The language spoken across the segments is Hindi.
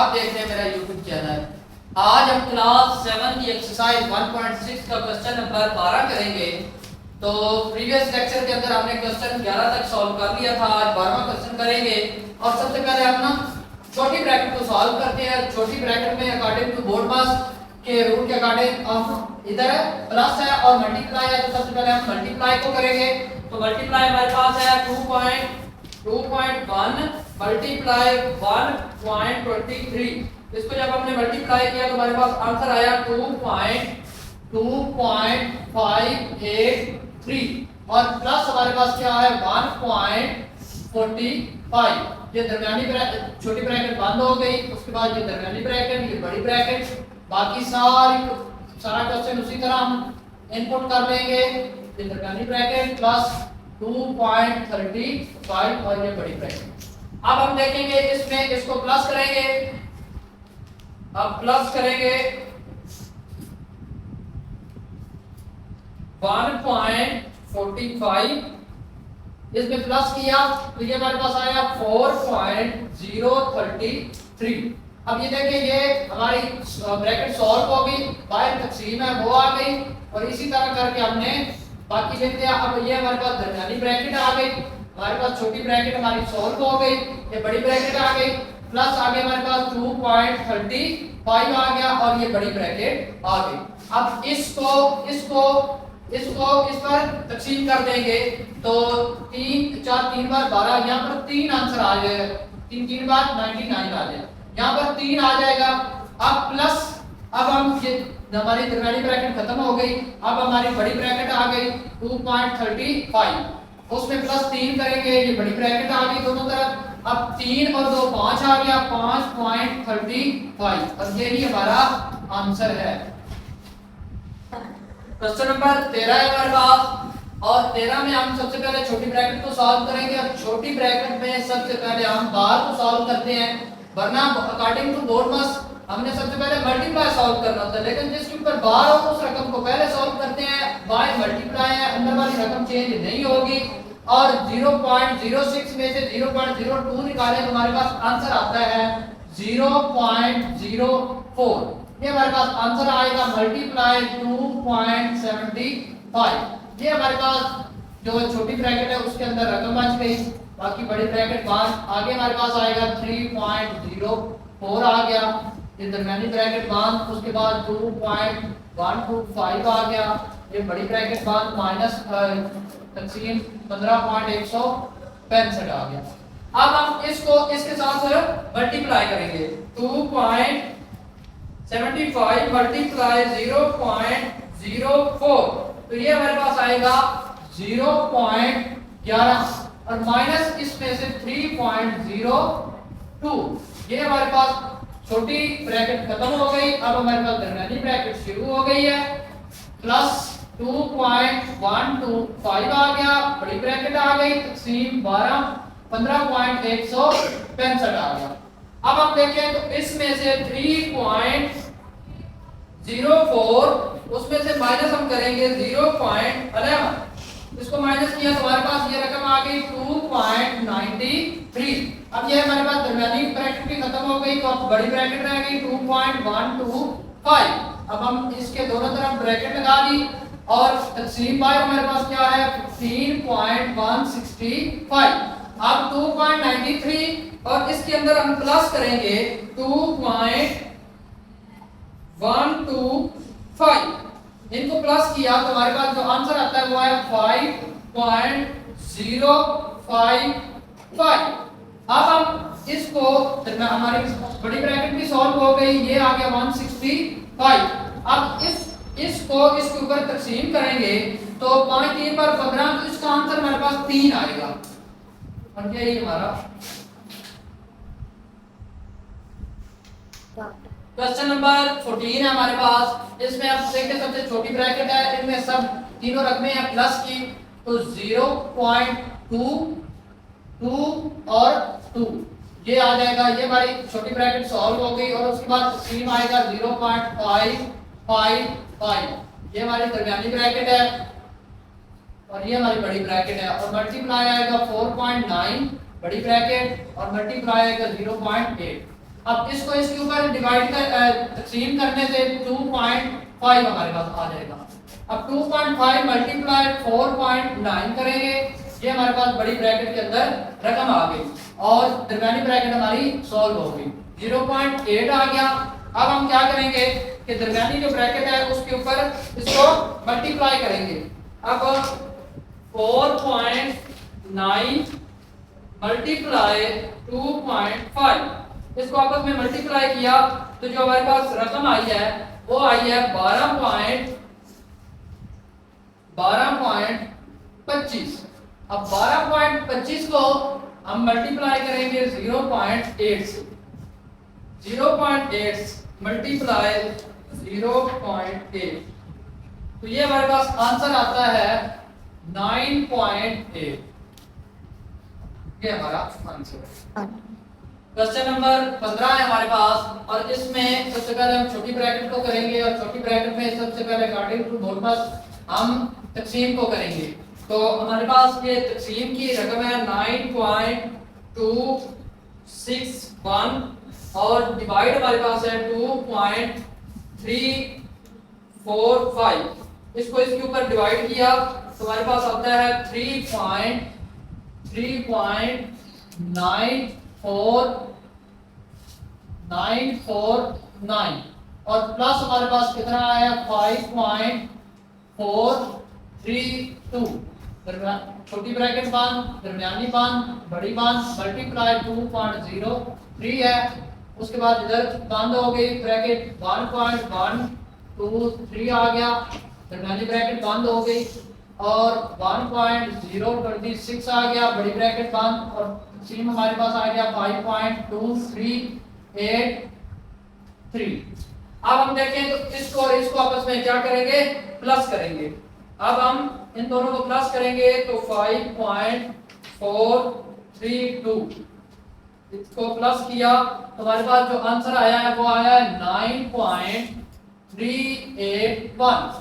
आप देख रहे हैं मेरा YouTube चैनल। आज हम क्लास 7 की एक्सरसाइज 1.6 का क्वेश्चन नंबर 12 करेंगे। तो प्रीवियस लेक्चर के अंदर हमने क्वेश्चन 11 तक सॉल्व कर लिया था। आज 12वां क्वेश्चन करेंगे और सबसे पहले हम ना छोटी ब्रैकेट को सॉल्व करते हैं। छोटी ब्रैकेट में अकॉर्डिंग टू बोर्ड मास के रूल के अकॉर्डिंग इधर प्लस है और मल्टीप्लाई है, तो सबसे पहले हम मल्टीप्लाई को करेंगे। तो मल्टीप्लाई हमारे पास है 2.1 मल्टीप्लाई 1.23। इसको जब हमने मल्टीप्लाई किया तो हमारे पास आंसर आया 2.2583 और प्लस हमारे पास क्या है 1.45। ये दरमियानी छोटी ब्रैकेट बंद हो गई, उसके बाद ये दरमियानी ब्रैकेट, ये बड़ी ब्रैकेट, बाकी सारा क्वेश्चन उसी तरह हम इनपुट कर लेंगे। ये दरमियानी ब्रैकेट प्लस 2.35 और ये बड़ी ब्रैकेट। अब हम देखेंगे इसमें इसको प्लस करेंगे। अब प्लस करेंगे 1.45, इसमें प्लस किया तो ये हमारे पास आया 4.033। अब ये देखिए ये हमारी ब्रैकेट सॉल्व हो गई, बाहर तकसीम है वो आ गई और इसी तरह करके हमने बाकी लिख दिया। अब ये हमारे पास दरमियानी ब्रैकेट आ गई, हमारे पास छोटी ब्रैकेट हमारी सॉल्व हो गई, ये बड़ी ब्रैकेट आ गई, प्लस आगे हमारे पास 2.35 आ गया और ये बड़ी ब्रैकेट आ गई। अब इसको इस पर तकसीम कर देंगे तो 3 4 3 बार 12, यहाँ पर 3 आंसर आ जाएगा, 3 बार 99 आ जाएगा, यहाँ पर 3 आ जाएगा। अब प्लस अब हम ये हमारी दरमियानी ब्रैकेट खत्म हो गई, अब हमारी बड़ी ब्रैकेट आ गई 2.35, उसमें प्लस 3 करेंगे, ये बड़ी ब्रैकेट आ गई दोनों तरफ। अब 3 और 2 5 आ गया 5.35 और यही हमारा आंसर है। क्वेश्चन नंबर 13 है हमारे पास और 13 में हम सबसे पहले छोटी ब्रैकेट को सॉल्व करेंगे और छोटी ब्रैकेट में सबसे पहले हम बार को सॉल्व करते हैं, वरना अकॉर्डिंग टू बोर्ड मास हमने सबसे पहले मल्टीप्लाई सॉल्व करना होता है, लेकिन जिसके ऊपर बार हो उस रकम को पहले सॉल्व करते हैं। बाय मल्टीप्लाई है, अंदर वाली रकम चेंज नहीं होगी और 0.06 में से 0.02 निकालें तो हमारे पास आंसर आता है 0.04। ये हमारे पास आंसर आएगा मल्टीप्लाई 2.75। ये हमारे पास जो छोटी ब्रैकेट है उसके अंदर रकम बच गई, बाकी बड़ी ब्रैकेट बाद आगे हमारे पास आएगा 3.04 आ गया, ये दरमियानी ब्रैकेट बांध, उसके बाद 2.125 आ गया, ये बड़ी ब्रैकेट बांध माइनस तकसीम 15.165 आ गया। अब हम इसको इसके साथ मल्टीप्लाई करेंगे 2.75 मल्टीप्लाई 0.04 तो ये हमारे पास आएगा 0.11 और माइनस इसमें से 3.02। ये हमारे पास छोटी ब्रैकेट खत्म हो गई, अब हमारे पास दरमियानी ब्रैकेट शुरू हो गई है, प्लस 2.125 आ गया, बड़ी ब्रैकेट आ गई, तकसीम 15.165 आ गया। अब हम देखें तो इसमें से 3.04 उसमें से माइनस हम करेंगे 0.11, इसको माइनस किया तो हमारे पास ये रकम आ गई 2.93। अब ये हमारे पास दरमियानी ब्रैकेट भी खत्म हो गई तो अब बड़ी ब्रैकेट रह गई 2.125। अब हम इसके दोनों तरफ ब्रैकेट लगा दी और तकसीम बाय हमारे पास क्या है 15.165। अब 2.93 और इसके अंदर हम प्लस करेंगे 2.125, इनको प्लस किया तो हमारे पास जो आंसर आता है वो है 5.055। अब हम इसको हमारी बड़ी ब्रैकेट भी सॉल्व हो गई, ये आ गया 165। अब इसको इसके ऊपर तकसीम करेंगे तो 5 3 पर 15 तो इसका आंसर हमारे पास 3 आएगा और यही हमारा क्वेश्चन नंबर 14 है हमारे पास। इसमें आप देखिए सबसे छोटी ब्रैकेट है, इनमें सब तीनों रकमें हैं प्लस की, तो 0.2 2 और 2 ये आ जाएगा। ये हमारी छोटी ब्रैकेट सॉल्व हो गई और उसके बाद तकसीम आएगा 0.555। ये हमारी दरमियानी ब्रैकेट है और ये हमारी बड़ी ब्रैकेट है और मल्टीप्लाई आएगा 4.9 बड़ी ब्रैकेट और मल्टीप्लाई आएगा 0.8। अब इसको इसके ऊपर डिवाइड कर तकसीम करने से 2.5 हमारे पास आ जाएगा। अब 2.5 मल्टीप्लाई 4.9 करेंगे, ये हमारे पास बड़ी ब्रैकेट के अंदर रकम आ गई और दरमियानी ब्रैकेट हमारी सॉल्व हो गई। 0.8 आ गया। अब हम क्या करेंगे कि दरमियानी जो ब्रैकेट है उसके ऊपर इसको मल्टीप्लाई करेंगे। अब 4.9 मल्टीप्लाई 2.5, इसको आपस में मल्टीप्लाई किया तो जो हमारे पास रकम आई है वो आई है 12.25। अब 12.25 को हम मल्टीप्लाई करेंगे 0.8 से। 0.8 मल्टीप्लाई 0.8 तो ये हमारे पास आंसर आता है 9.8। ये हमारा आंसर है। क्वेश्चन नंबर 15 है हमारे पास और इसमें सबसे पहले हम छोटी ब्रैकेट को करेंगे और छोटी ब्रैकेट में सबसे पहले अकॉर्डिंग टू मोडमस हम तकसीम को करेंगे। तो हमारे पास ये तकसीम की रकम है 9.261 और डिवाइड हमारे पास है 2.345। इसको इसके ऊपर डिवाइड किया तो हमारे पास आता है 3.949 और प्लस हमारे पास कितना आया 5.432। छोटी ब्रैकेट बंद, दरमियानी बंद, बड़ी बंद, मल्टीप्लाई 2.03 है। उसके बाद इधर बंद हो गई ब्रैकेट 1.123 आ गया, दरमियानी ब्रैकेट बंद हो गई और 1.026 आ गया, बड़ी ब्रैकेट बंद और तकसीम हमारे पास आ गया 5.2383। अब हम देखें तो इसको और इसको आपस में क्या करेंगे, प्लस करेंगे। अब हम इन दोनों को प्लस करेंगे तो 5.432 इसको प्लस किया तो हमारे पास जो आंसर आया है वो आया है 9.381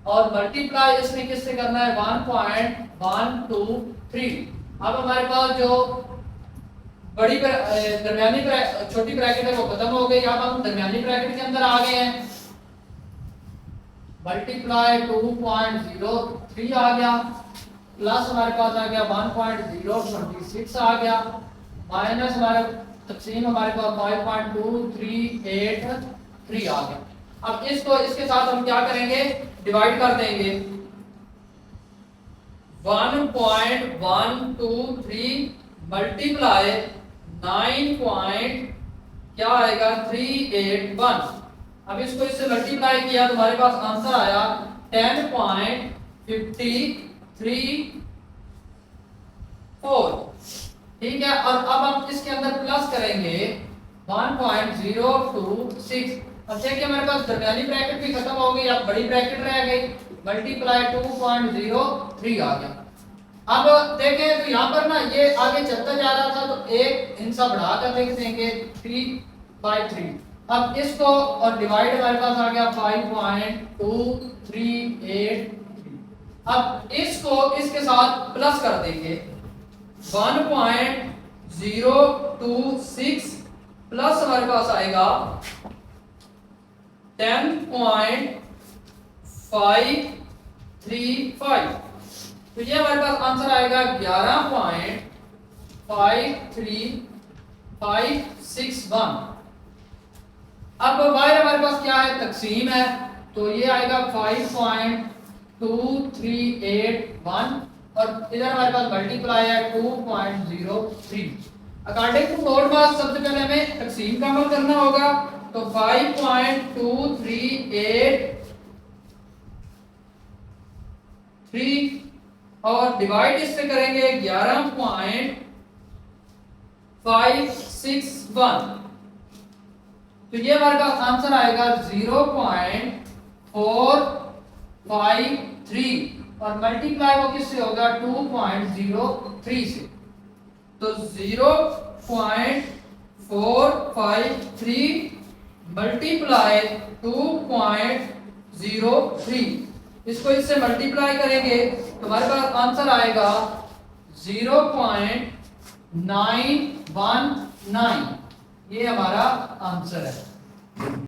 और मल्टीप्लाई इसने किससे करना है 1.123। अब हमारे पास जो बड़ी दरमियानी छोटी ब्रैकेट है वो खत्म हो गई। अब हम दरमियानी ब्रैकेट के अंदर आ गए हैं। मल्टीप्लाई 2.03 आ गया, प्लस हमारे पास आ गया 1.026 आ गया, माइनस हमारा तकसीम हमारे पास 5.2383 आ गया। अब इसको इसके साथ हम क्या करेंगे, डिवाइड कर देंगे। 1.123 मल्टीप्लाई 9 क्या आएगा 381। अब इसको इससे मल्टीप्लाई किया तो हमारे पास आंसर आया 10.534। ठीक है, और अब हम इसके अंदर प्लस करेंगे 1.026। अब देखिए हमारे पास दरमियानी ब्रैकेट भी खत्म हो गई, अब बड़ी ब्रैकेट रह गई, मल्टीप्लाई 2.03 आ गया। अब देखें तो यहाँ पर ना ये आगे चलता जा रहा था तो एक हिस्सा बढ़ा कर लिख देंगे 3/3। अब इसको और डिवाइड हमारे पास आ गया 5.2383। अब इसको इसके साथ प्लस कर देंगे 1.026 प्लस हमारे पास आएगा 10.535। तो ये हमारे पास आंसर आएगा 11.53561। अब बाहर हमारे पास क्या है, तकसीम है, तो ये आएगा 5.2381 और इधर हमारे पास मल्टीप्लाई है 2.03। अकॉर्डिंग टू मोड मास सबसे पहले हमें तकसीम का अमल करना होगा। तो 5.2383 और डिवाइड इससे करेंगे 11.561। तो ये हमारे पास आंसर आएगा 0.453 और मल्टीप्लाई वो किससे होगा 2.03 से। तो 0.453 मल्टीप्लाई 2.03 इसको इससे मल्टीप्लाई करेंगे तो हमारे पास आंसर आएगा 0.919। ये हमारा आंसर है।